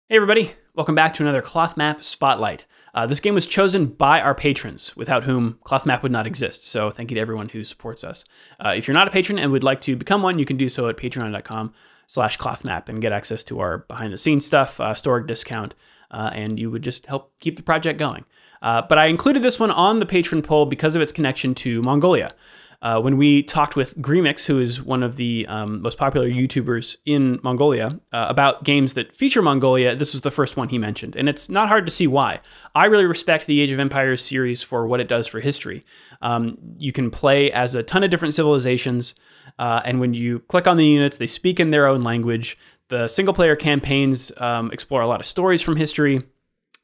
Hey everybody, welcome back to another Cloth Map Spotlight. This game was chosen by our patrons, without whom Cloth Map would not exist, so thank you to everyone who supports us. If you're not a patron and would like to become one, you can do so at patreon.com/clothmap and get access to our behind-the-scenes stuff, store discount, and you would just help keep the project going. But I included this one on the patron poll because of its connection to Mongolia. When we talked with Gremix, who is one of the most popular YouTubers in Mongolia, about games that feature Mongolia, this was the first one he mentioned. And it's not hard to see why. I really respect the Age of Empires series for what it does for history. You can play as a ton of different civilizations, and when you click on the units, they speak in their own language. The single-player campaigns explore a lot of stories from history.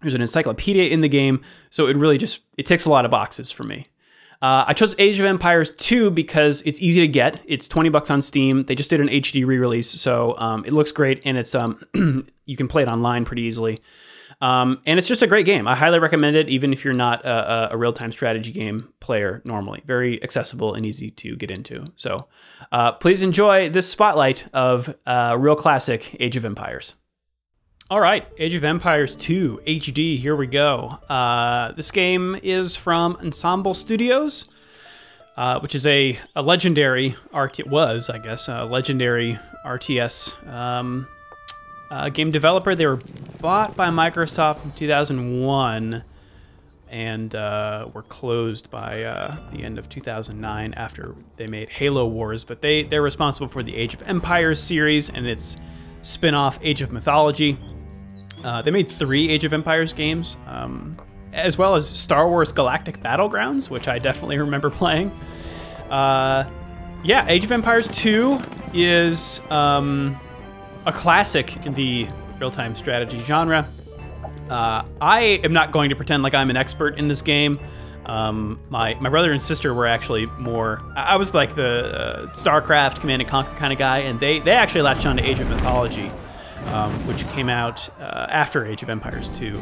There's an encyclopedia in the game, so it ticks a lot of boxes for me. I chose Age of Empires 2 because it's easy to get. It's $20 on Steam. They just did an HD re-release, so it looks great, and it's you can play it online pretty easily. And it's just a great game. I highly recommend it, even if you're not a real-time strategy game player normally. Very accessible and easy to get into. So please enjoy this spotlight of real classic Age of Empires. All right, Age of Empires 2 HD, here we go. This game is from Ensemble Studios, which is a legendary legendary RTS game developer. They were bought by Microsoft in 2001 and were closed by the end of 2009 after they made Halo Wars, but they're responsible for the Age of Empires series and its spin-off Age of Mythology. They made 3 Age of Empires games, as well as Star Wars Galactic Battlegrounds, which I definitely remember playing. Yeah, Age of Empires 2 is a classic in the real-time strategy genre. I am not going to pretend like I'm an expert in this game. My brother and sister were actually more... I was like the StarCraft, Command & Conquer kind of guy, and they actually latched on to Age of Mythology, which came out after Age of Empires 2,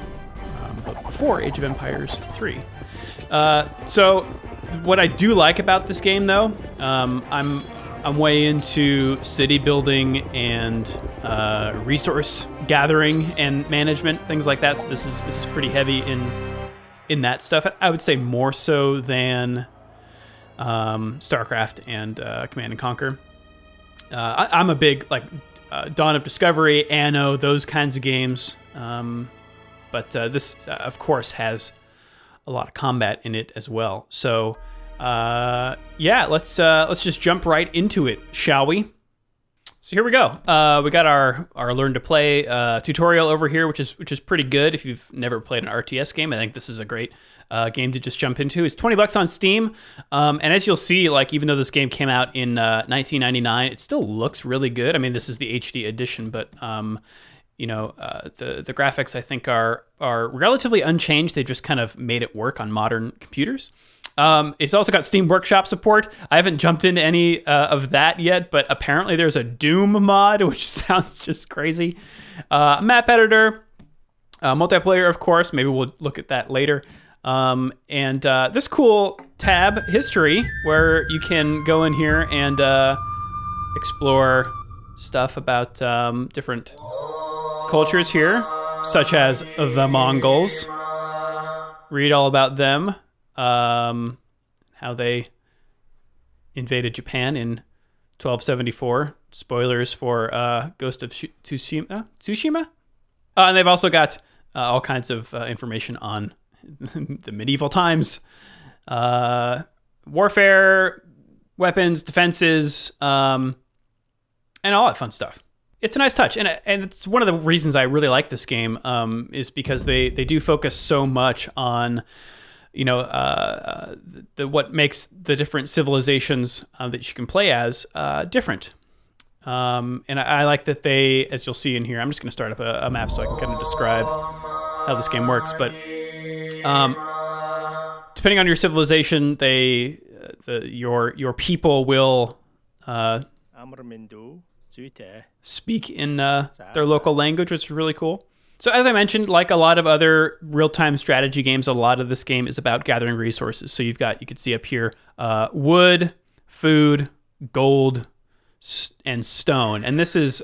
but before Age of Empires 3. So what I do like about this game, though, I'm way into city building and resource gathering and management, things like that. So this is pretty heavy in that stuff. I would say more so than StarCraft and Command & Conquer. I'm a big Dawn of Discovery, Anno, those kinds of games. But this, of course, has a lot of combat in it as well. So, yeah, let's just jump right into it, shall we? So here we go. We got our Learn to Play tutorial over here, which is pretty good if you've never played an RTS game. I think this is a great game to just jump into. It's $20 on Steam, and as you'll see, even though this game came out in 1999, it still looks really good. I mean, this is the HD edition, but you know, the graphics I think are relatively unchanged. They just kind of made it work on modern computers. It's also got Steam Workshop support. I haven't jumped into any of that yet, but apparently there's a Doom mod, which sounds just crazy. Map editor, multiplayer, of course. Maybe we'll look at that later. And this cool tab, History, where you can go in here and explore stuff about different cultures here, such as the Mongols. Read all about them. How they invaded Japan in 1274. Spoilers for Ghost of Tsushima. And they've also got all kinds of information on the medieval times, warfare, weapons, defenses, and all that fun stuff. It's a nice touch, and it's one of the reasons I really like this game, is because they do focus so much on, you know, what makes the different civilizations that you can play as different. And I like that they, as you'll see in here, I'm just going to start up a map so I can kind of describe how this game works. But depending on your civilization, your people will speak in their local language, which is really cool. So as I mentioned, like a lot of other real-time strategy games, a lot of this game is about gathering resources. So you can see up here, wood, food, gold, and stone. And this is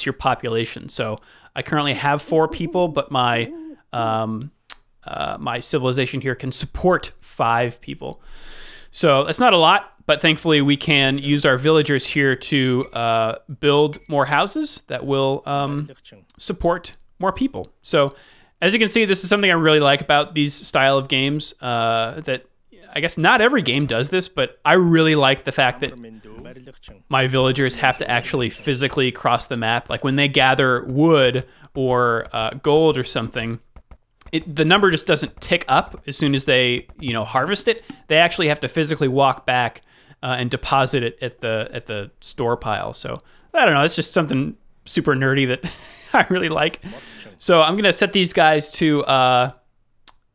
your population. So I currently have 4 people, but my my civilization here can support 5 people. So that's not a lot, but thankfully we can use our villagers here to build more houses that will support more people. So as you can see, this is something I really like about these style of games, that I guess not every game does this, but I really like the fact that my villagers have to actually physically cross the map. Like when they gather wood or gold or something, the number just doesn't tick up as soon as they, harvest it. They actually have to physically walk back and deposit it at the store pile. So I don't know. It's just something super nerdy that I really like. So I'm gonna set these guys to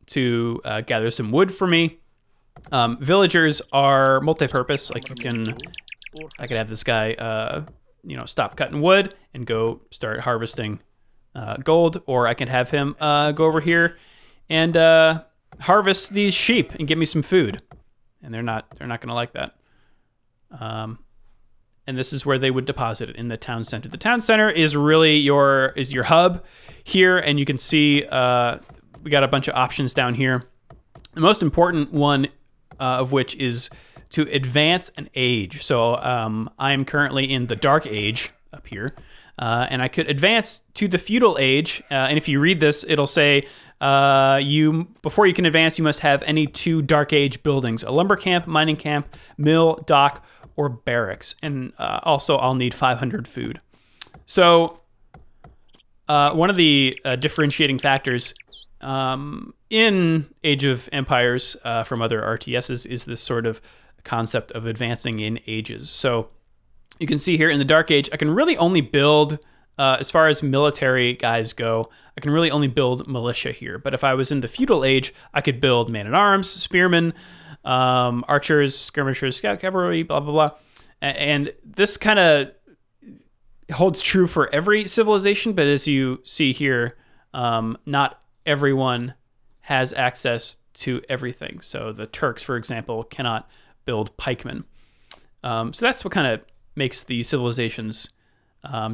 gather some wood for me. Villagers are multi-purpose. Like I could have this guy, stop cutting wood and go start harvesting gold, or I can have him go over here and harvest these sheep and get me some food. And they're not gonna like that. And this is where they would deposit it, in the town center. The town center is really your hub here, and you can see we got a bunch of options down here. The most important one of which is to advance an age. So I'm currently in the Dark Age up here, and I could advance to the Feudal Age. And if you read this, it'll say before you can advance, you must have any 2 Dark Age buildings: a lumber camp, mining camp, mill, dock, or barracks. And also I'll need 500 food. So one of the differentiating factors in Age of Empires from other RTSs is this sort of concept of advancing in ages. So you can see here in the Dark Age, I can really only build, as far as military guys go, I can really only build militia here. But if I was in the Feudal Age, I could build man-at-arms, spearmen, archers, skirmishers, scout cavalry, blah, blah, blah. And this kind of holds true for every civilization, but as you see here, not everyone has access to everything. So the Turks, for example, cannot build pikemen. So that's what kind of makes the civilizations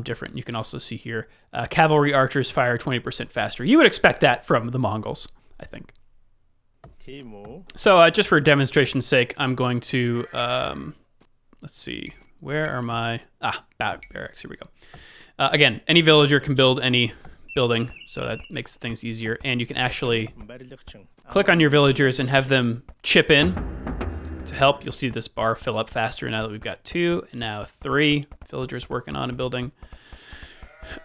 different. You can also see here, cavalry archers fire 20% faster. You would expect that from the Mongols, I think. So just for demonstration's sake, I'm going to, let's see, where are my, barracks, here we go. Again, any villager can build any building, so that makes things easier. And you can actually click on your villagers and have them chip in to help. You'll see this bar fill up faster now that we've got 2 and now 3 villagers working on a building.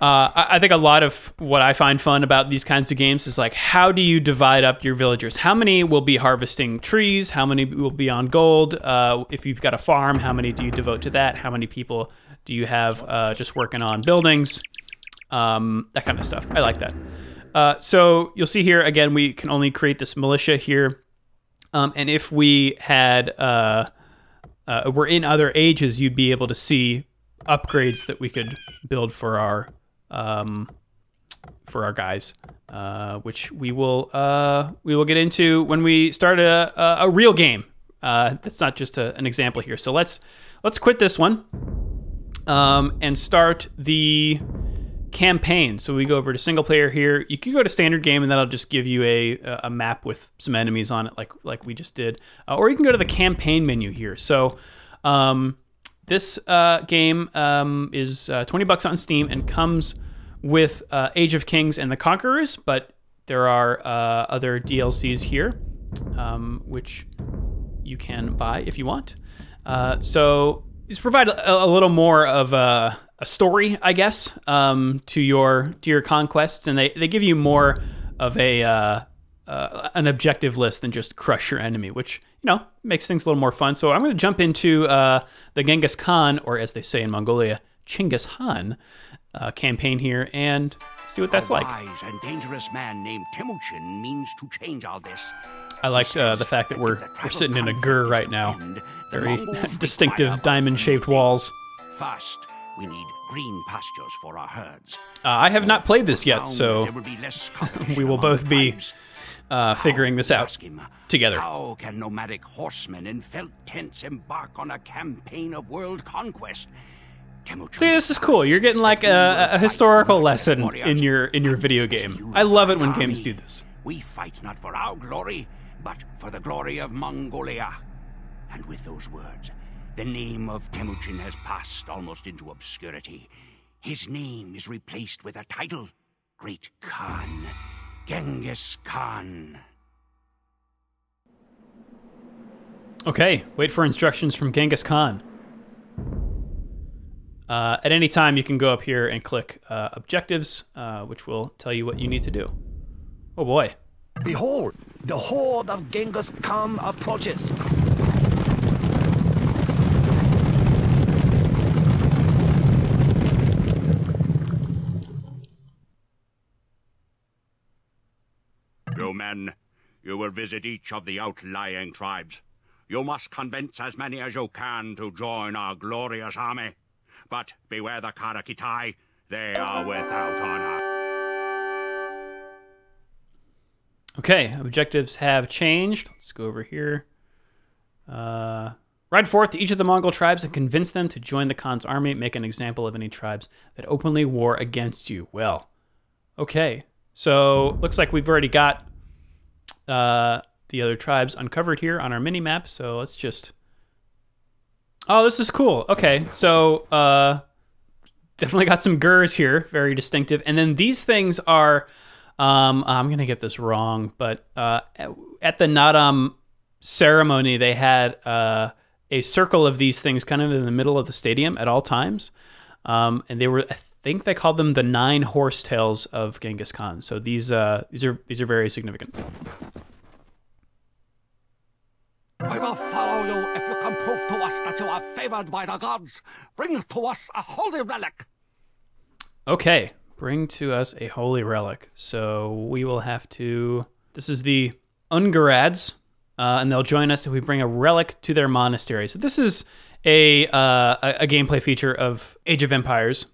I think a lot of what I find fun about these kinds of games is like, how do you divide up your villagers? How many will be harvesting trees? How many will be on gold? If you've got a farm, how many do you devote to that? How many people do you have just working on buildings? That kind of stuff. I like that. So you'll see here, again, we can only create this militia here. And if we had, were in other ages, you'd be able to see upgrades that we could build for our guys, which we will get into when we start a real game. That's not just an example here. So let's quit this one and start the campaign. So we go over to single player here. You can go to standard game, and that'll just give you a map with some enemies on it, like we just did. Or you can go to the campaign menu here. So this game is $20 on Steam and comes with Age of Kings and the Conquerors, but there are other DLCs here, which you can buy if you want. So these provide a little more of a story, I guess, to your conquests, and they give you more of an objective list than just crush your enemy, which makes things a little more fun. So I'm going to jump into the Genghis Khan, or as they say in Mongolia, Genghis Khan campaign here, and see what that's like. A wise and dangerous man named Temujin means to change all this. I like the fact that we're sitting in a gur right now. Very distinctive diamond-shaped walls. First, we need green pastures for our herds. I have not played this yet, so we will both be figuring this out together. How can nomadic horsemen in felt tents embark on a campaign of world conquest? See, this is cool. You're getting like a historical lesson in your video game. I love it when games do this. We fight not for our glory, but for the glory of Mongolia. And with those words, the name of Temujin has passed almost into obscurity. His name is replaced with a title, Great Khan, Genghis Khan. Okay, wait for instructions from Genghis Khan. At any time, you can go up here and click Objectives, which will tell you what you need to do. Oh boy. Behold, the horde of Genghis Khan approaches. You men, you will visit each of the outlying tribes. You must convince as many as you can to join our glorious army. But beware the Karakitai, they are without honor. Okay, objectives have changed. Let's go over here. Ride forth to each of the Mongol tribes and convince them to join the Khan's army. Make an example of any tribes that openly war against you. Well, okay. So, looks like we've already got the other tribes uncovered here on our mini-map. So, let's just... Oh, this is cool. Okay, so definitely got some gurs here. Very distinctive. And then these things are... I'm going to get this wrong, but at the Nadam ceremony, they had a circle of these things kind of in the middle of the stadium at all times. And they were, I think they called them the 9 horsetails of Genghis Khan. So these are very significant. We will follow you if you can prove to us that you are favored by the gods. Bring to us a holy relic. Okay. Bring to us a holy relic. So we will have to... This is the Ungarads, and they'll join us if we bring a relic to their monastery. So this is a gameplay feature of Age of Empires,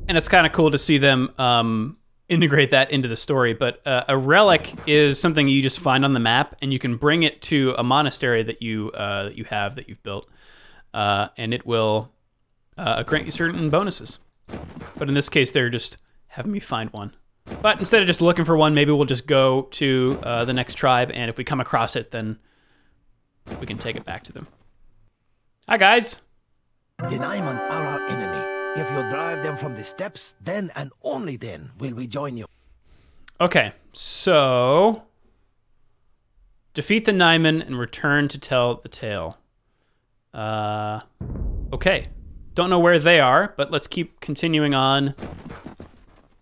and it's kind of cool to see them integrate that into the story. But a relic is something you just find on the map, and you can bring it to a monastery that you've built, and it will grant you certain bonuses. But in this case, they're just having me find one. But instead of just looking for one, maybe we'll just go to the next tribe, and if we come across it, then we can take it back to them. Hi, guys. The Naiman are our enemy. If you drive them from the steppes, then and only then will we join you. Okay, so... Defeat the Naiman and return to tell the tale. Okay. Don't know where they are, but let's keep continuing on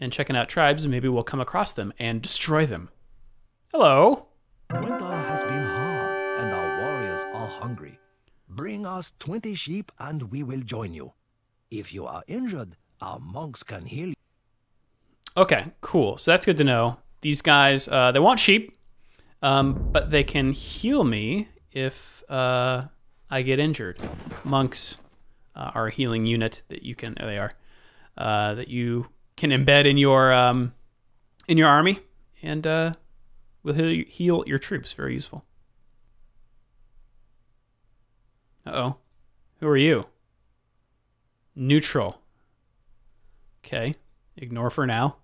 and checking out tribes, and maybe we'll come across them and destroy them. Hello. Winter has been hard, and our warriors are hungry. Bring us 20 sheep, and we will join you. If you are injured, our monks can heal you. Okay, cool. So that's good to know. These guys, they want sheep, but they can heal me if I get injured. Monks are a healing unit that you can... There they are. That you can embed in your army, and will heal your troops. Very useful. Uh-oh. Who are you? Neutral. Okay. Ignore for now.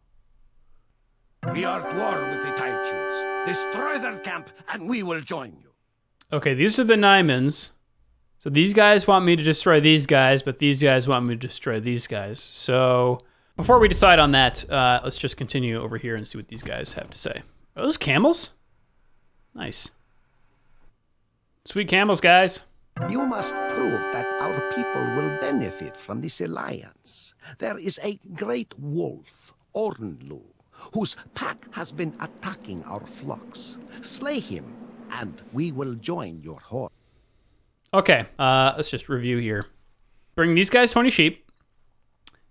We are at war with the Taichuts. Destroy their camp, and we will join you. Okay, these are the Naimans. So these guys want me to destroy these guys, but these guys want me to destroy these guys. So before we decide on that, let's just continue over here and see what these guys have to say. Are those camels? Nice. Sweet camels, guys. You must prove that our people will benefit from this alliance. There is a great wolf, Ornlu, whose pack has been attacking our flocks. Slay him, and we will join your horde. Okay, let's just review here. Bring these guys 20 sheep.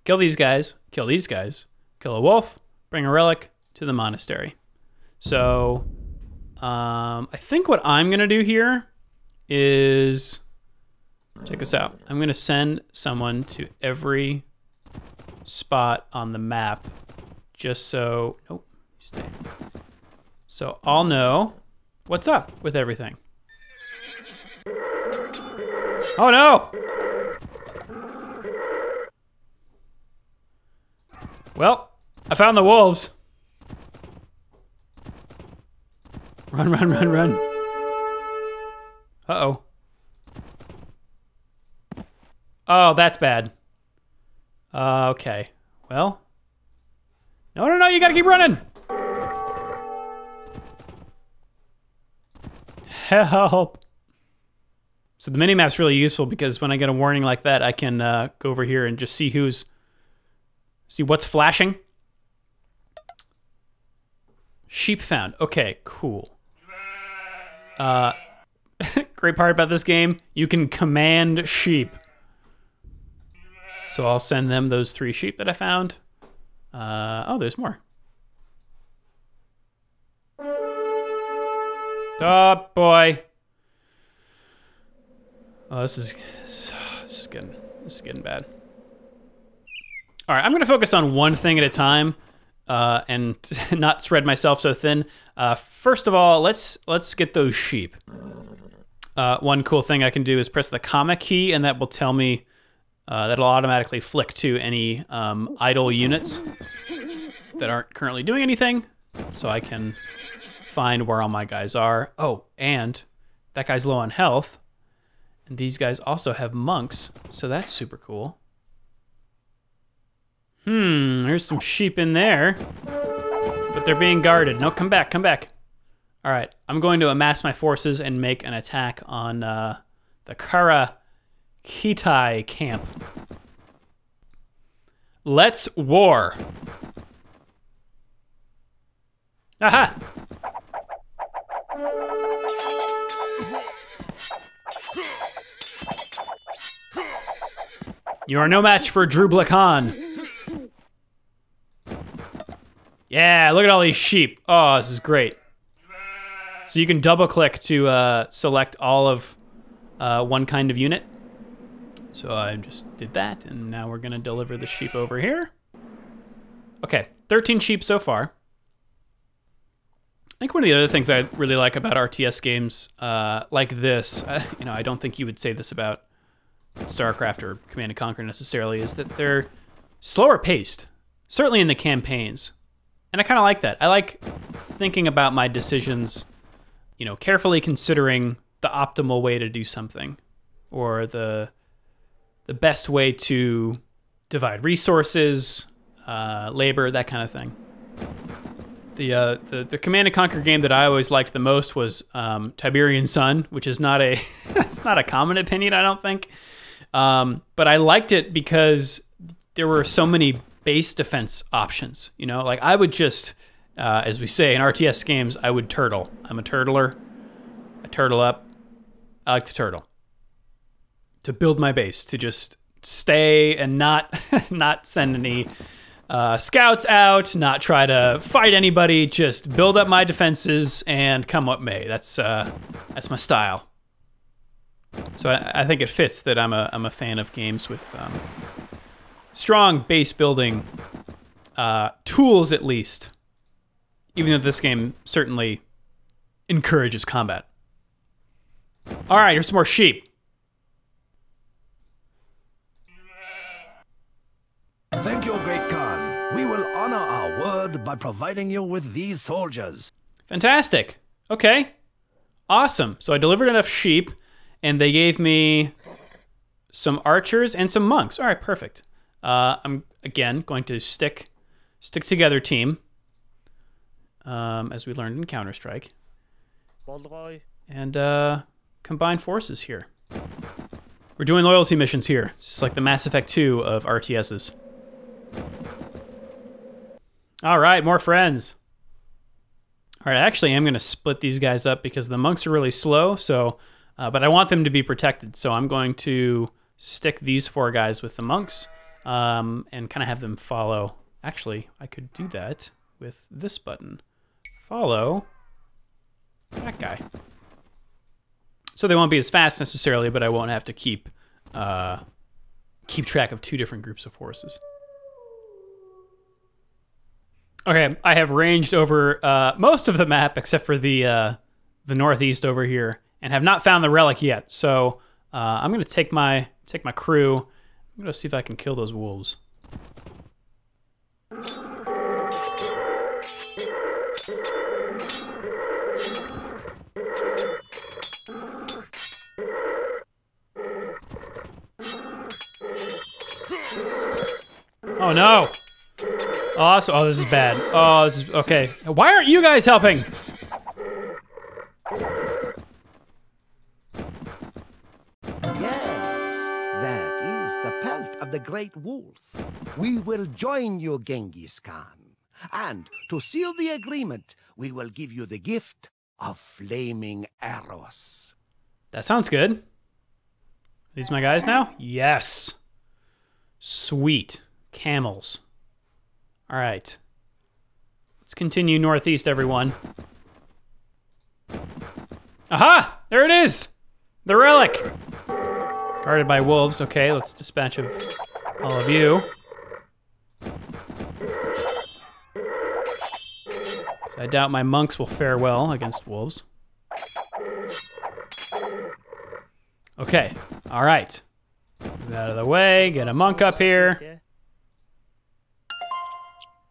Kill these guys. Kill these guys. Kill a wolf. Bring a relic to the monastery. So, I think what I'm going to do here is... Check this out. I'm going to send someone to every spot on the map just so... Nope. Stay. So I'll know what's up with everything. Oh no! Well, I found the wolves. Run, run, run, run. Uh-oh. Oh, that's bad. Okay. Well. No, no, no, you gotta keep running. Help. So the minimap's really useful because when I get a warning like that, I can go over here and just see what's flashing. Sheep found. Okay, cool. Great part about this game, you can command sheep. So I'll send them those 3 sheep that I found. Oh, there's more. Oh, boy. Oh, this is getting bad. All right, I'm gonna focus on one thing at a time and not spread myself so thin. First of all, let's get those sheep. One cool thing I can do is press the comma key, and that will tell me that'll automatically flick to any idle units that aren't currently doing anything, so I can find where all my guys are. Oh, and that guy's low on health. And these guys also have monks, so that's super cool. There's some sheep in there. But they're being guarded. No, come back, come back. All right, I'm going to amass my forces and make an attack on the Kara Kitai camp. Let's war. Aha! You are no match for Drubla Khan. Yeah, look at all these sheep. Oh, this is great. So you can double click to select all of one kind of unit. So I just did that, and now we're gonna deliver the sheep over here. Okay, 13 sheep so far. I think one of the other things I really like about RTS games like this, you know, I don't think you would say this about StarCraft or Command & Conquer necessarily, is that they're slower paced, certainly in the campaigns. And I kind of like that. I like thinking about my decisions, you know, carefully considering the optimal way to do something, or the best way to divide resources, labor, that kind of thing. The Command & Conquer game that I always liked the most was Tiberian Sun, which is not a it's not a common opinion, I don't think. But I liked it because there were so many base defense options. You know, like I would just, as we say in RTS games, I would turtle. I'm a turtler. I turtle up. I like to turtle. To build my base, to just stay and not not send any scouts out, not try to fight anybody, just build up my defenses and come what may. That's my style. So I think it fits that I'm a fan of games with strong base building tools, at least. Even though this game certainly encourages combat. All right, here's some more sheep. Thank you, Great Khan. We will honor our word by providing you with these soldiers. Fantastic. Okay. Awesome. So I delivered enough sheep, and they gave me some archers and some monks. All right, perfect. I'm, again, going to stick together team, as we learned in Counter-Strike. And combine forces here. We're doing loyalty missions here. It's just like the Mass Effect 2 of RTSs. All right, more friends. All right, actually, I'm going to split these guys up because the monks are really slow, so, but I want them to be protected, so I'm going to stick these 4 guys with the monks and kind of have them follow. Actually, I could do that with this button. Follow that guy. So they won't be as fast necessarily, but I won't have to keep track of 2 different groups of forces. Okay, I have ranged over most of the map except for the northeast over here, and have not found the relic yet. So I'm gonna take my crew. I'm gonna see if I can kill those wolves. Oh no! Oh, this is bad. Oh, this is okay. Why aren't you guys helping? Yes, that is the pelt of the great wolf. We will join you, Genghis Khan. And to seal the agreement, we will give you the gift of flaming arrows. That sounds good. These my guys now? Yes. Sweet. Camels. All right. Let's continue northeast, everyone. Aha! There it is! The relic! Guarded by wolves. Okay, let's dispatch of all of you. So I doubt my monks will fare well against wolves. Okay, all right. Move out of the way, get a monk up here.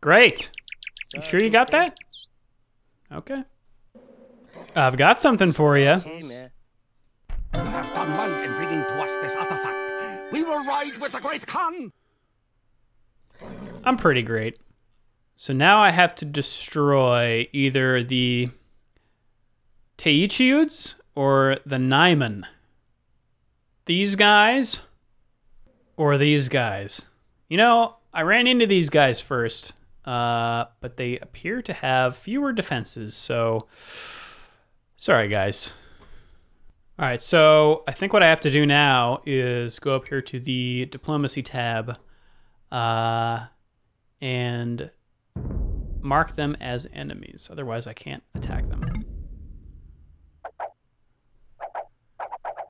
Great. You sure you got that? Okay. I've got something for you. You have done well in bringing to us this artifact. We will ride with the great Khan. I'm pretty great. So now I have to destroy either the Taichiuds or the Naiman. These guys or these guys. You know, I ran into these guys first, but they appear to have fewer defenses, so sorry guys. All right, so I think what I have to do now is go up here to the diplomacy tab and mark them as enemies. Otherwise, I can't attack them.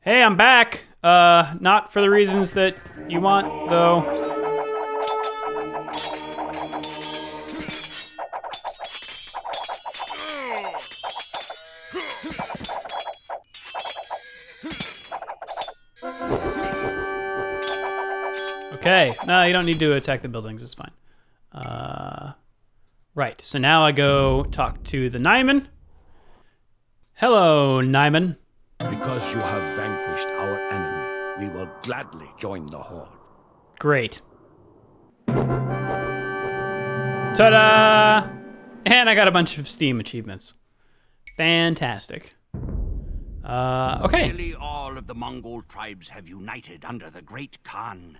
Hey, I'm back. Not for the reasons that you want, though. Okay, no, you don't need to attack the buildings, it's fine. Right, so now I go talk to the Naiman. Hello, Naiman. Because you have vanquished our enemy, we will gladly join the horde. Great. Ta-da! And I got a bunch of Steam achievements. Fantastic. Okay. Nearly all of the Mongol tribes have united under the great Khan.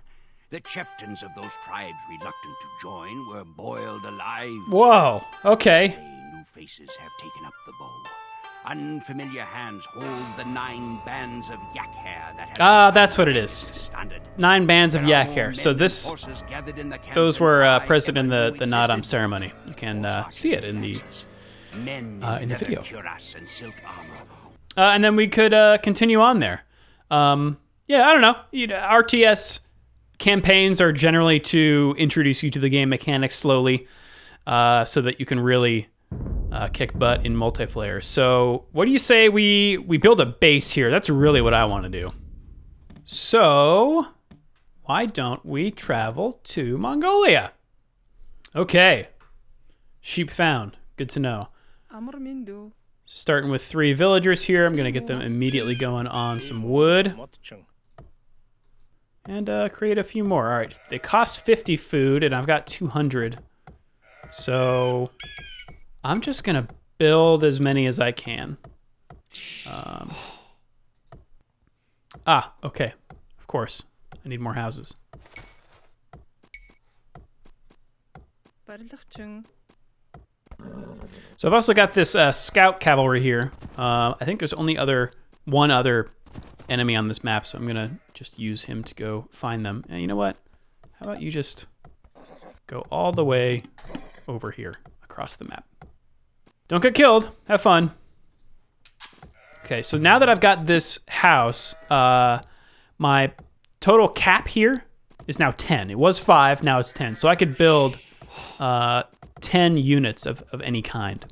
The chieftains of those tribes reluctant to join were boiled alive. Whoa, okay. Today, new faces have taken up the bow. Unfamiliar hands hold the 9 bands of yak hair that has that's what it is. Standard. 9 bands of There are yak more hair. men So and this, horses gathered in the camp those than were I present in ever the knew Nadam existed. ceremony. You can see it in the Men in the leather video. cuirass and silk armor. and then we could continue on there. Yeah, I don't know. RTS campaigns are generally to introduce you to the game mechanics slowly, so that you can really kick butt in multiplayer. So what do you say we build a base here? That's really what I want to do. So why don't we travel to Mongolia? Okay. Sheep found. Good to know. Starting with 3 villagers here. I'm going to get them immediately going on some wood. And create a few more. All right. They cost 50 food, and I've got 200. So I'm just going to build as many as I can. Okay. Of course. I need more houses. So I've also got this scout cavalry here. I think there's only one other enemy on this map, so I'm going to just use him to go find them. And you know what? How about you just go all the way over here across the map. Don't get killed. Have fun. Okay, so now that I've got this house, my total cap here is now 10. It was 5, now it's 10. So I could build 10 units of any kind.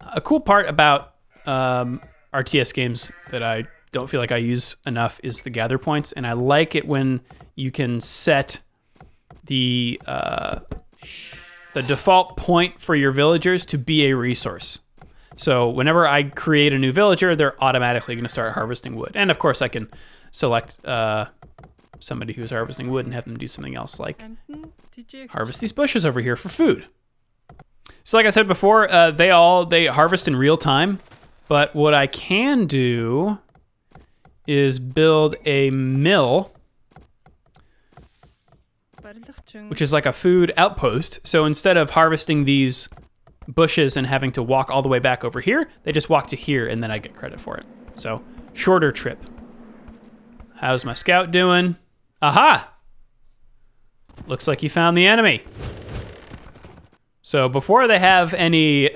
A cool part about RTS games that I don't feel like I use enough is the gather points, and I like it when you can set the the default point for your villagers to be a resource. So whenever I create a new villager, they're automatically going to start harvesting wood. And of course, I can select somebody who's harvesting wood and have them do something else, like harvest these bushes over here for food. So like I said before, they harvest in real time. But what I can do is build a mill, which is like a food outpost. So instead of harvesting these bushes and having to walk all the way back over here, they just walk to here and then I get credit for it. So shorter trip. How's my scout doing? Aha! Looks like you found the enemy. So before they have any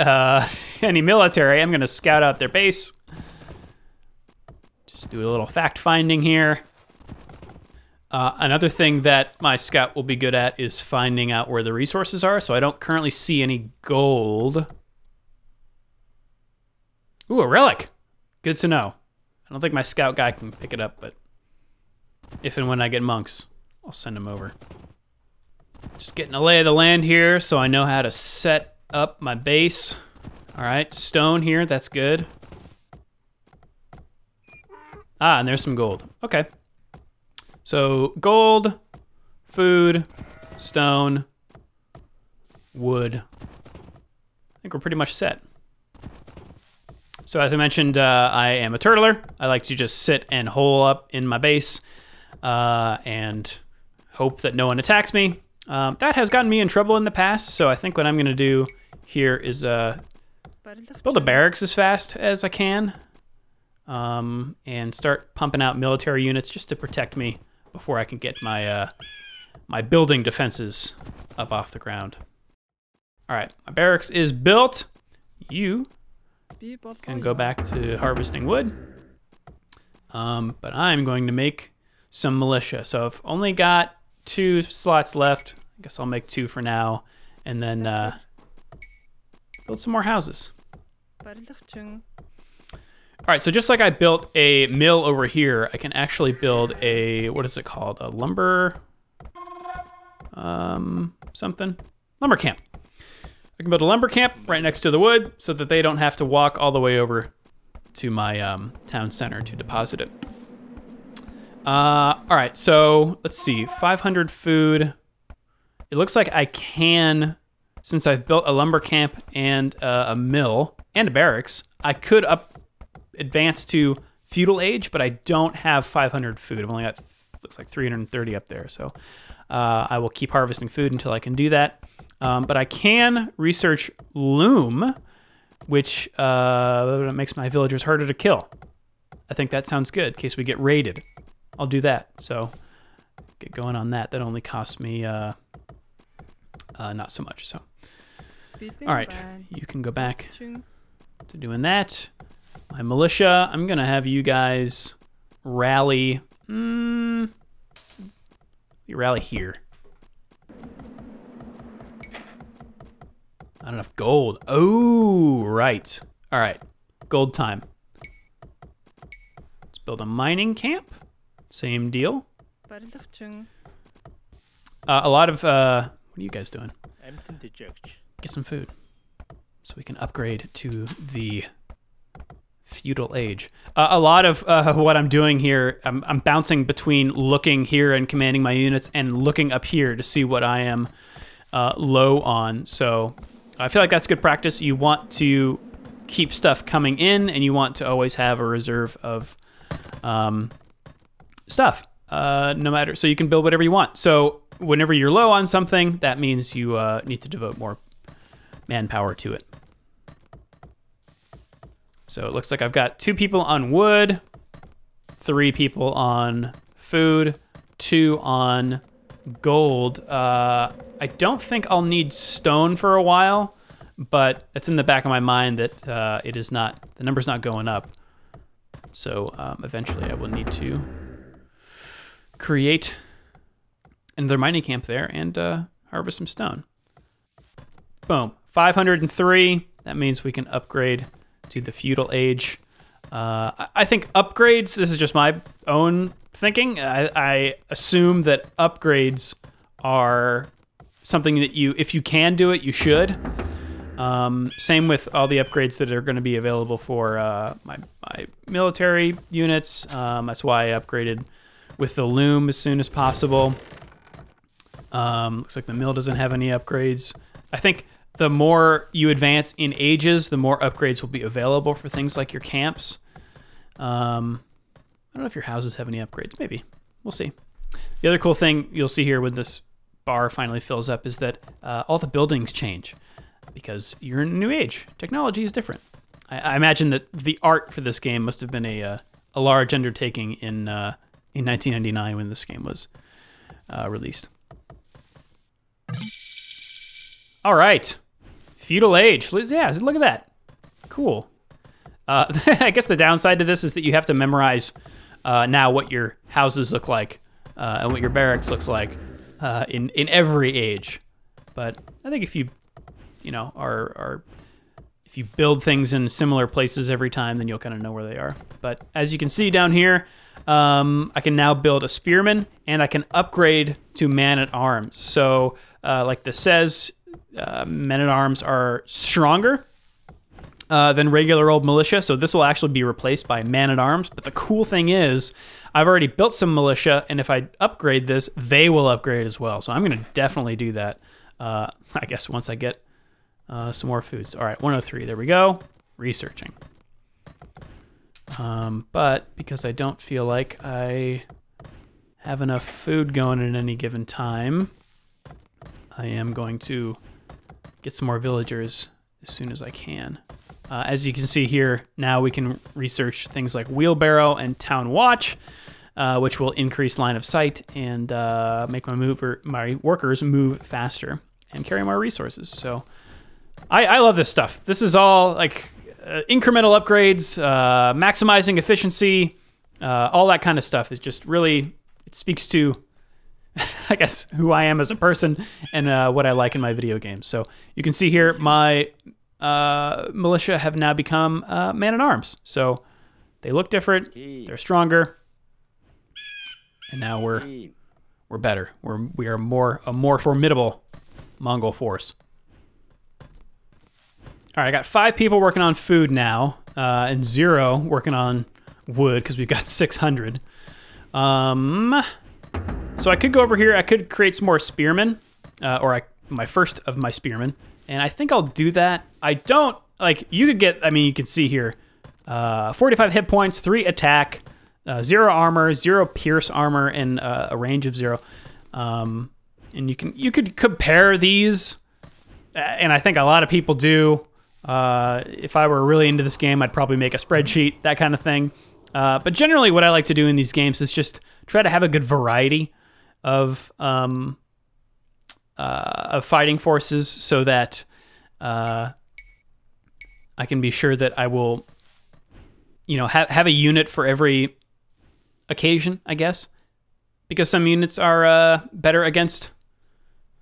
any military, I'm gonna scout out their base. Just do a little fact finding here. Another thing that my scout will be good at is finding out where the resources are. So I don't currently see any gold. Ooh, a relic. Good to know. I don't think my scout guy can pick it up, but if and when I get monks, I'll send them over. Just getting a lay of the land here so I know how to set up my base. All right, stone here, that's good. Ah, and there's some gold. Okay. So gold, food, stone, wood. I think we're pretty much set. So as I mentioned, I am a turtler. I like to just sit and hole up in my base and hope that no one attacks me. That has gotten me in trouble in the past, so I think what I'm going to do here is build a barracks as fast as I can and start pumping out military units just to protect me before I can get my my building defenses up off the ground. All right, my barracks is built. You can go back to harvesting wood, but I'm going to make some militia. So I've only got 2 slots left. I guess I'll make 2 for now, and then build some more houses. All right, so just like I built a mill over here, I can actually build a, what is it called? A lumber, something? Lumber camp. I can build a lumber camp right next to the wood so that they don't have to walk all the way over to my town center to deposit it. All right, so let's see, 500 food. It looks like I can, since I've built a lumber camp and a mill and a barracks, I could advance to Feudal Age, but I don't have 500 food. I've only got, looks like 330 up there, so I will keep harvesting food until I can do that. But I can research Loom, which makes my villagers harder to kill. I think that sounds good in case we get raided. I'll do that. So get going on that. That only costs me not so much. So all right, you can go back to doing that. My militia, I'm gonna have you guys rally. You rally here. Not enough gold. Oh, right. All right, gold time. Let's build a mining camp. Same deal. A lot of, what are you guys doing? Get some food so we can upgrade to the Feudal Age. A lot of what I'm doing here, I'm bouncing between looking here and commanding my units and looking up here to see what I am low on. So I feel like that's good practice. You want to keep stuff coming in and you want to always have a reserve of stuff, no matter, so you can build whatever you want. So whenever you're low on something, that means you need to devote more manpower to it. So it looks like I've got 2 people on wood, 3 people on food, 2 on gold. I don't think I'll need stone for a while, but it's in the back of my mind that it is not, the number's not going up. So eventually I will need to create another mining camp there and harvest some stone. Boom, 503. That means we can upgrade to the Feudal Age. I think upgrades, this is just my own thinking, I assume that upgrades are something that if you can do it, you should. Same with all the upgrades that are going to be available for my military units. That's why I upgraded with the Loom as soon as possible. Looks like the mill doesn't have any upgrades. I think the more you advance in ages, the more upgrades will be available for things like your camps. I don't know if your houses have any upgrades. Maybe. We'll see. The other cool thing you'll see here when this bar finally fills up is that all the buildings change because you're in a new age. Technology is different. I imagine that the art for this game must have been a large undertaking in 1999 when this game was released. All right. Feudal Age. Yeah, look at that. Cool. I guess the downside to this is that you have to memorize now what your houses look like and what your barracks looks like in every age. But I think if you if you build things in similar places every time, then you'll kind of know where they are. But as you can see down here, I can now build a spearman and I can upgrade to man-at-arms. So like this says, men-at-arms are stronger than regular old militia, so this will actually be replaced by man-at-arms. But the cool thing is, I've already built some militia, and if I upgrade this, they will upgrade as well. So I'm going to definitely do that, I guess, once I get some more foods. All right, 103, there we go. Researching. But because I don't feel like I have enough food going at any given time, I am going to get some more villagers as soon as I can. As you can see here, now we can research things like wheelbarrow and town watch, which will increase line of sight and make my workers move faster and carry more resources. So I love this stuff. This is all like incremental upgrades, maximizing efficiency, all that kind of stuff is just really, it speaks to, I guess, who I am as a person and what I like in my video games. So you can see here, my militia have now become man-at-arms. So they look different, they're stronger, and now we're better. We are a more formidable Mongol force. All right, I got 5 people working on food now, and 0 working on wood because we've got 600. So I could go over here. I could create some more spearmen, my first of my spearmen, and I think I'll do that. I don't like. You could get. I mean, you can see here, 45 hit points, 3 attack, 0 armor, 0 pierce armor, and a range of 0. And you could compare these, and I think a lot of people do. If I were really into this game, I'd probably make a spreadsheet, that kind of thing. But generally, what I like to do in these games is just try to have a good variety of fighting forces, so that I can be sure that I will, have a unit for every occasion, I guess, because some units are better against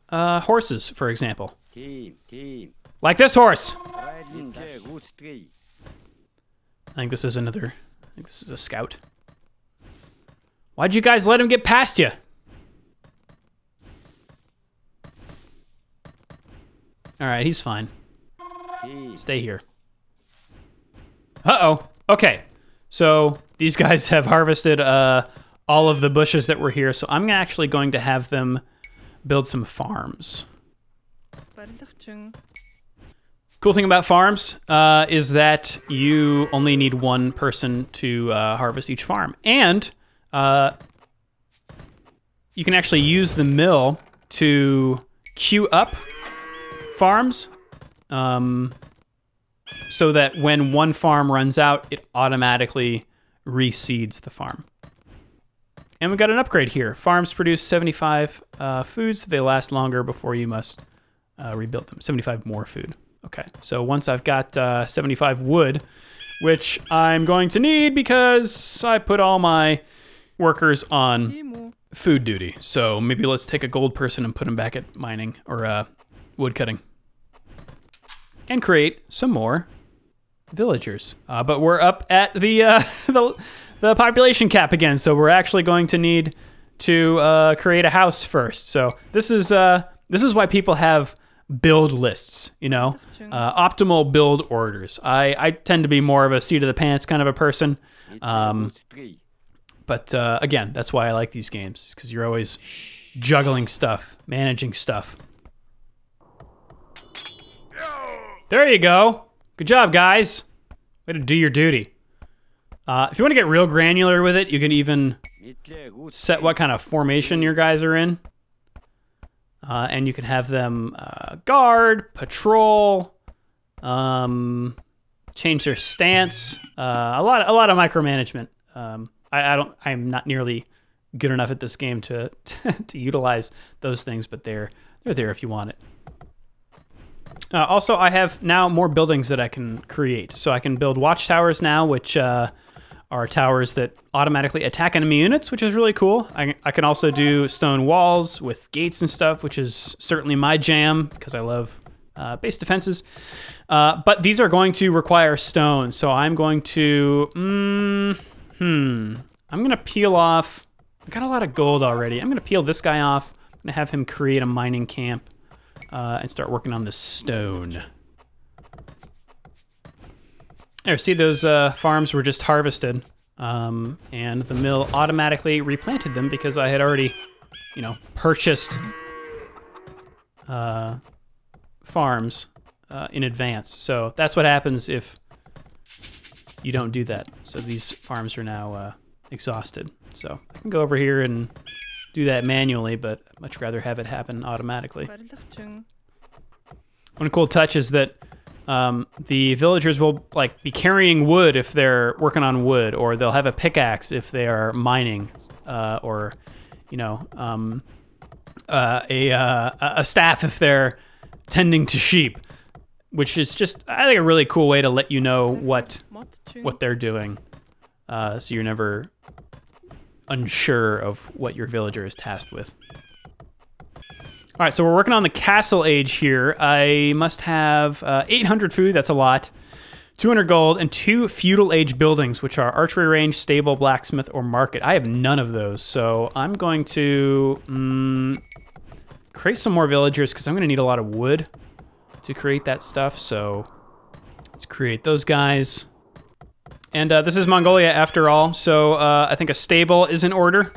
horses, for example. Like this horse. I think this is a scout. Why'd you guys let him get past you? All right, he's fine. Stay here. Uh-oh. Okay. So these guys have harvested all of the bushes that were here, so I'm actually going to have them build some farms. Cool thing about farms is that you only need 1 person to harvest each farm. And you can actually use the mill to queue up farms so that when one farm runs out, it automatically reseeds the farm. And we got an upgrade here. Farms produce 75 foods, so they last longer before you must rebuild them. 75 more food. Okay, so once I've got 75 wood, which I'm going to need because I put all my workers on food duty. So maybe let's take a gold person and put him back at mining or wood cutting. And create some more villagers. But we're up at the population cap again, so we're actually going to need to create a house first. So this is this is why people have build lists, you know, optimal build orders. I tend to be more of a seat of the pants kind of a person. But again, that's why I like these games, because you're always juggling stuff, managing stuff. There you go. Good job, guys. Way to do your duty. If you want to get real granular with it, you can even set what kind of formation your guys are in. And you can have them guard, patrol, change their stance. A lot of micromanagement. I'm not nearly good enough at this game to to utilize those things, but they're there if you want it. Also, I have now more buildings that I can create. So I can build watchtowers now, which are towers that automatically attack enemy units, which is really cool. I can also do stone walls with gates and stuff, which is certainly my jam, because I love base defenses. But these are going to require stone, so I'm going to... I'm going to peel off... I got a lot of gold already. I'm going to peel this guy off. I'm going to have him create a mining camp and start working on the stone. There, see those farms were just harvested, and the mill automatically replanted them because I had already, you know, purchased farms in advance. So that's what happens if you don't do that. So these farms are now exhausted. So I can go over here and do that manually, but I'd much rather have it happen automatically. One cool touch is that the villagers will be carrying wood if they're working on wood, or they'll have a pickaxe if they are mining, or you know, a staff if they're tending to sheep, which is just, I think, a really cool way to let you know what they're doing, so you're never unsure of what your villager is tasked with. All right, so we're working on the Castle Age here. I must have 800 food, that's a lot, 200 gold, and 2 Feudal Age buildings, which are archery range, stable, blacksmith, or market. I have none of those, so I'm going to create some more villagers, because I'm going to need a lot of wood to create that stuff, so let's create those guys. And this is Mongolia after all, so I think a stable is in order,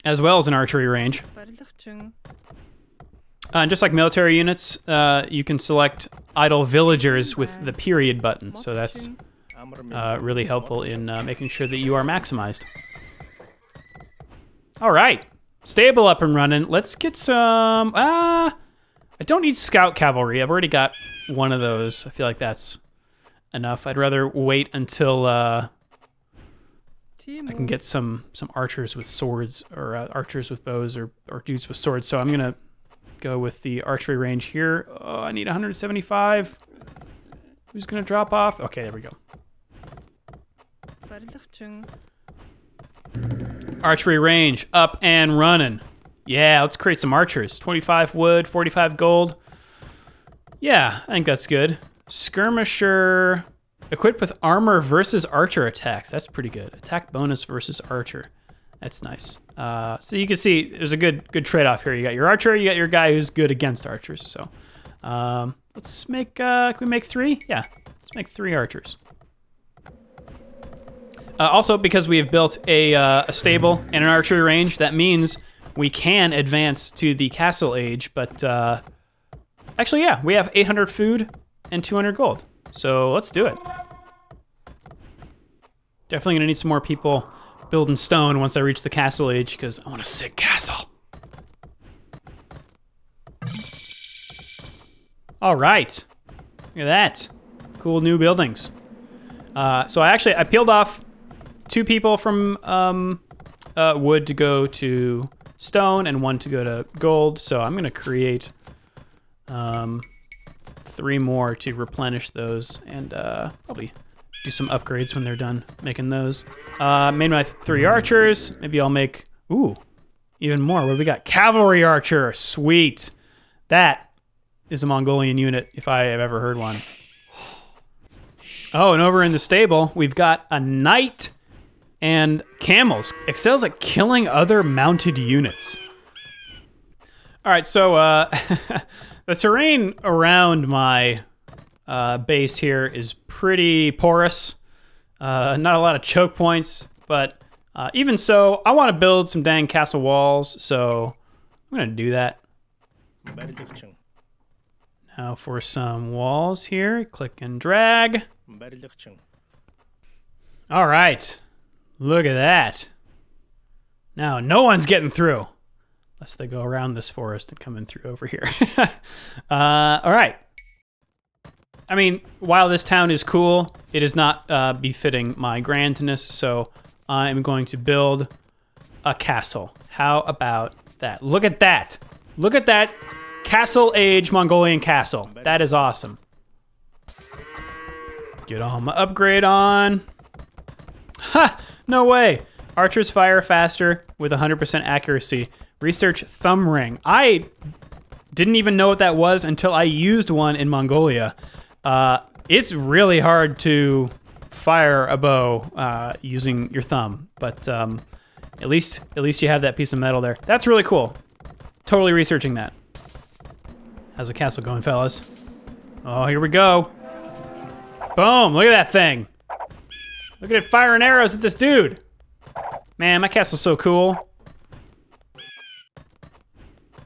as well as an archery range. And just like military units, you can select idle villagers with the period button, so that's really helpful in making sure that you are maximized. All right, stable up and running. Let's get some... I don't need scout cavalry. I've already got one of those. I feel like that's enough. I'd rather wait until I can get some archers with swords, or archers with bows, or dudes with swords. So I'm going to go with the archery range here. Oh, I need 175. Who's going to drop off? Okay, there we go. Archery range, up and running. Yeah, let's create some archers. 25 wood, 45 gold. Yeah, I think that's good. Skirmisher, equipped with armor versus archer attacks. That's pretty good. Attack bonus versus archer. That's nice. So you can see there's a good trade-off here. You got your archer, you got your guy who's good against archers. So let's make, can we make 3? Yeah, let's make 3 archers. Also, because we have built a stable and an archery range, that means we can advance to the Castle Age, but actually, yeah, we have 800 food and 200 gold. So let's do it. Definitely gonna need some more people building stone once I reach the Castle Age, because I want a sick castle. All right, look at that. Cool new buildings. So I peeled off 2 people from wood to go to stone and 1 to go to gold. So I'm gonna create 3 more to replenish those, and probably do some upgrades when they're done making those. Made my 3 archers. Maybe I'll make, ooh, even more. What do we got? Cavalry archer, sweet. That is a Mongolian unit, if I have ever heard one. Oh, and over in the stable, we've got a knight and camels. Excels at killing other mounted units. All right, so the terrain around my base here is pretty porous. Not a lot of choke points, but even so, I want to build some dang castle walls, so I'm going to do that. Now for some walls here, click and drag. All right, look at that. Now no one's getting through. Unless they go around this forest and come in through over here. All right. I mean, while this town is cool, it is not befitting my grandness, so I'm going to build a castle. How about that? Look at that. Look at that Castle Age Mongolian castle. That is awesome. Get all my upgrade on. Ha! No way. Archers fire faster with 100% accuracy. Research thumb ring. I didn't even know what that was until I used one in Mongolia. It's really hard to fire a bow using your thumb, but at least you have that piece of metal there. That's really cool. Totally researching that. How's the castle going, fellas? Oh, here we go. Boom! Look at that thing. Look at it firing arrows at this dude. Man, my castle's so cool.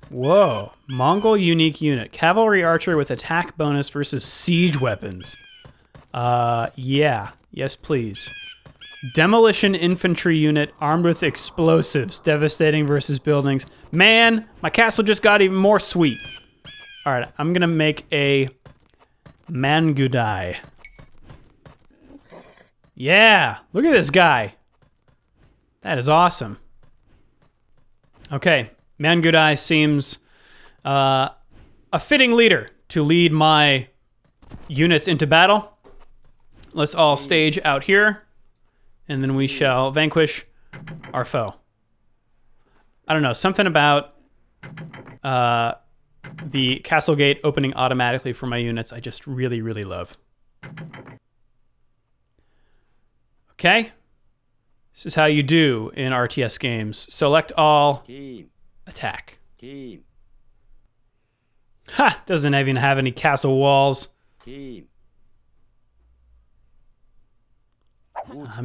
Whoa, Mongol unique unit. Cavalry archer with attack bonus versus siege weapons. Yeah. Yes, please. Demolition infantry unit armed with explosives. Devastating versus buildings. Man, my castle just got even more sweet. All right, I'm gonna make a Mangudai. Yeah, look at this guy. That is awesome. Okay. Mangudai seems a fitting leader to lead my units into battle. Let's all stage out here, and then we shall vanquish our foe. I don't know, something about the castle gate opening automatically for my units I just really, really love. Okay. This is how you do in RTS games. Select all. Attack. Ha! Doesn't even have any castle walls. I'm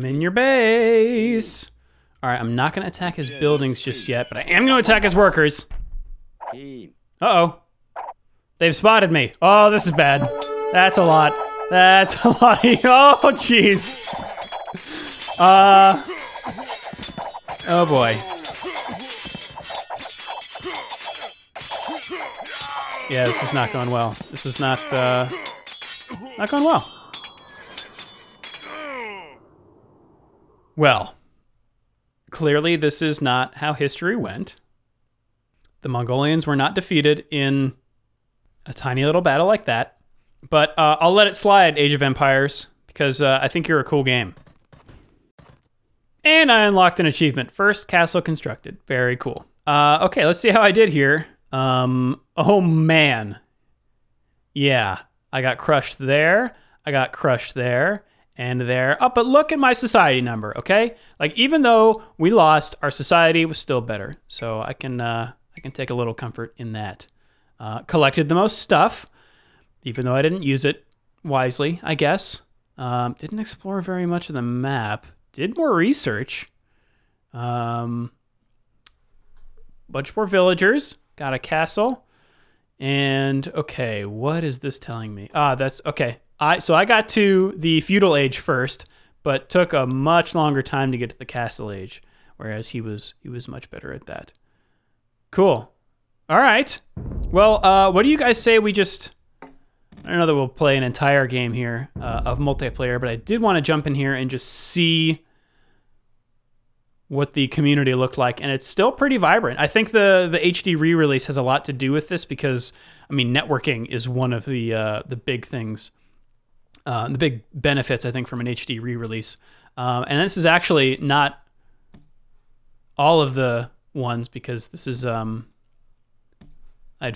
in your base. All right, I'm not going to attack his buildings just yet, but I am going to attack his workers. Uh-oh. They've spotted me. Oh, this is bad. That's a lot. That's a lot. Oh, jeez. Oh, boy. Yeah, this is not going well. This is not going well. Well, clearly this is not how history went. The Mongolians were not defeated in a tiny little battle like that. But I'll let it slide, Age of Empires, because I think you're a cool game. And I unlocked an achievement. First castle constructed. Very cool. Okay, let's see how I did here. Oh man. Yeah, I got crushed there. I got crushed there and there. Oh, but look at my society number, okay? Like, even though we lost, our society was still better. So I can take a little comfort in that. Collected the most stuff, even though I didn't use it wisely, I guess. Didn't explore very much of the map. Did more research. Bunch more villagers. Got a castle. And, okay, what is this telling me? That's, okay. So I got to the Feudal Age first, but took a much longer time to get to the Castle Age, whereas he was much better at that. Cool. All right. Well, what do you guys say we just... I don't know that we'll play an entire game here of multiplayer, but I did want to jump in here and just see what the community looked like, and it's still pretty vibrant. I think the HD re-release has a lot to do with this because, I mean, networking is one of the big things, the big benefits, I think, from an HD re-release. And this is actually not all of the ones because this is, I'd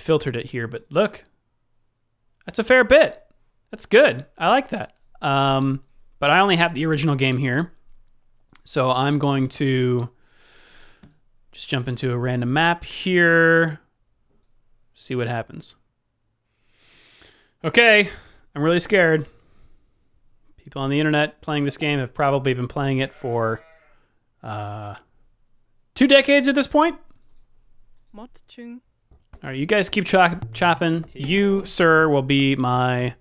filtered it here, but look, that's a fair bit. That's good. I like that. But I only have the original game here. So I'm going to just jump into a random map here. See what happens. Okay, I'm really scared. People on the internet playing this game have probably been playing it for 2 decades at this point. All right, you guys keep chopping. You, sir, will be my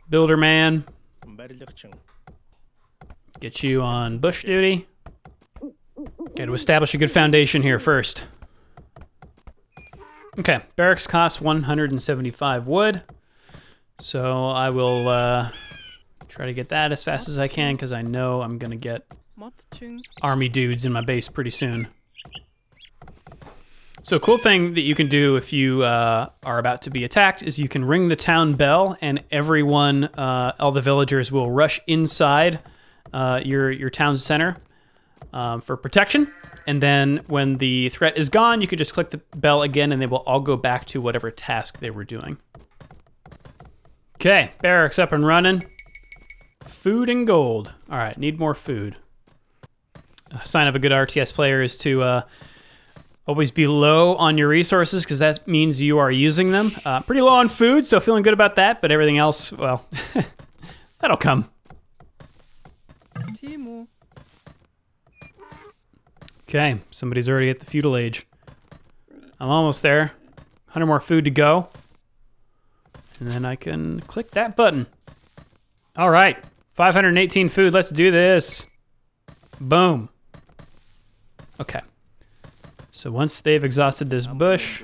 builder man. Get you on bush duty. Got to establish a good foundation here first. Okay, barracks costs 175 wood. So I will try to get that as fast as I can because I know I'm going to get army dudes in my base pretty soon. So a cool thing that you can do if you are about to be attacked is you can ring the town bell and everyone, all the villagers will rush inside your town center for protection. And then when the threat is gone, you can just click the bell again and they will all go back to whatever task they were doing. Okay, barracks up and running. Food and gold. All right, need more food. A sign of a good RTS player is to always be low on your resources because that means you are using them. Pretty low on food, so feeling good about that, but everything else, well, that'll come. Okay, somebody's already at the Feudal Age. I'm almost there. 100 more food to go. And then I can click that button. All right, 518 food, let's do this. Boom. Okay. So once they've exhausted this bush,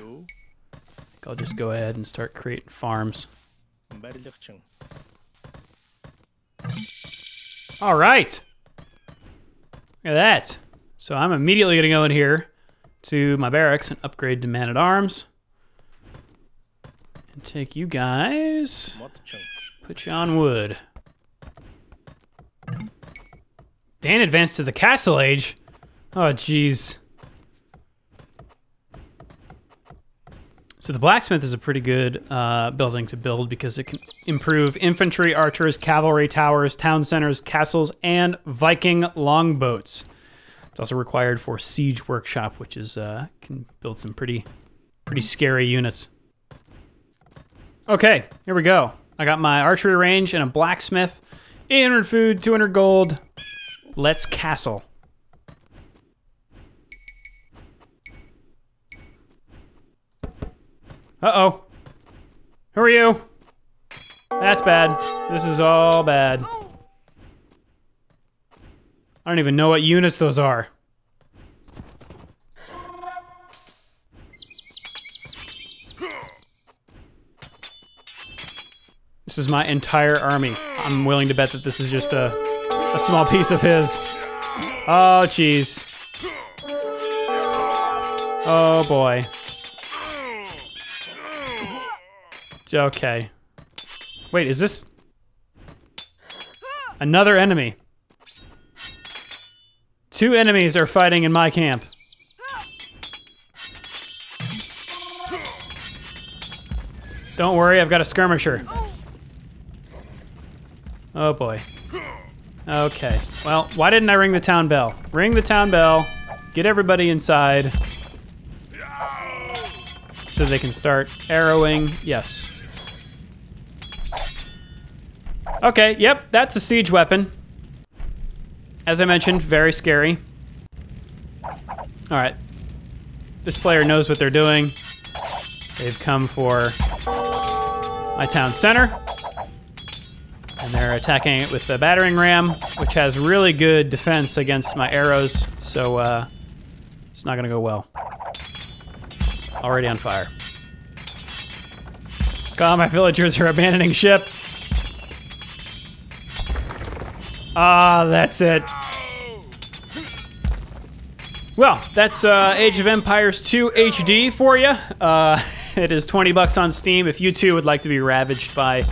I'll just go ahead and start creating farms. All right. Look at that. So I'm immediately going to go in here to my barracks and upgrade to man-at-arms. And take you guys, put you on wood. Dan advanced to the Castle Age? Oh, jeez. So the Blacksmith is a pretty good building to build because it can improve infantry, archers, cavalry, towers, town centers, castles, and Viking longboats. It's also required for Siege Workshop, which is can build some pretty scary units. Okay, here we go. I got my archery range and a blacksmith. 800 food, 200 gold. Let's castle. Uh-oh. Who are you? That's bad. This is all bad. I don't even know what units those are. This is my entire army. I'm willing to bet that this is just a small piece of his. Oh, jeez. Oh, boy. Okay. Wait, is this another enemy? 2 enemies are fighting in my camp. Don't worry, I've got a skirmisher. Oh boy. Okay, well, why didn't I ring the town bell? Ring the town bell, get everybody inside so they can start arrowing. Yes. Okay, yep, that's a siege weapon. As I mentioned, very scary. All right, this player knows what they're doing. They've come for my town center. And they're attacking it with the battering ram, which has really good defense against my arrows, so it's not gonna go well. Already on fire. God, my villagers are abandoning ship. Ah, that's it. Well, that's Age of Empires 2 HD for you. It is $20 on Steam if you too would like to be ravaged by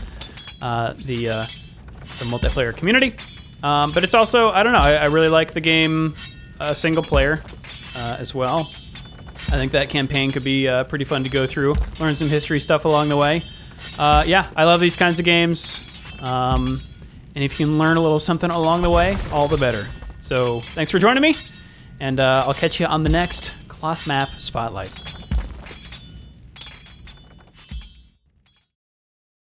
the multiplayer community. But it's also, I don't know, I really like the game single player as well. I think that campaign could be pretty fun to go through, learn some history stuff along the way. Yeah, I love these kinds of games. And if you can learn a little something along the way, all the better. So thanks for joining me, and I'll catch you on the next Cloth Map Spotlight.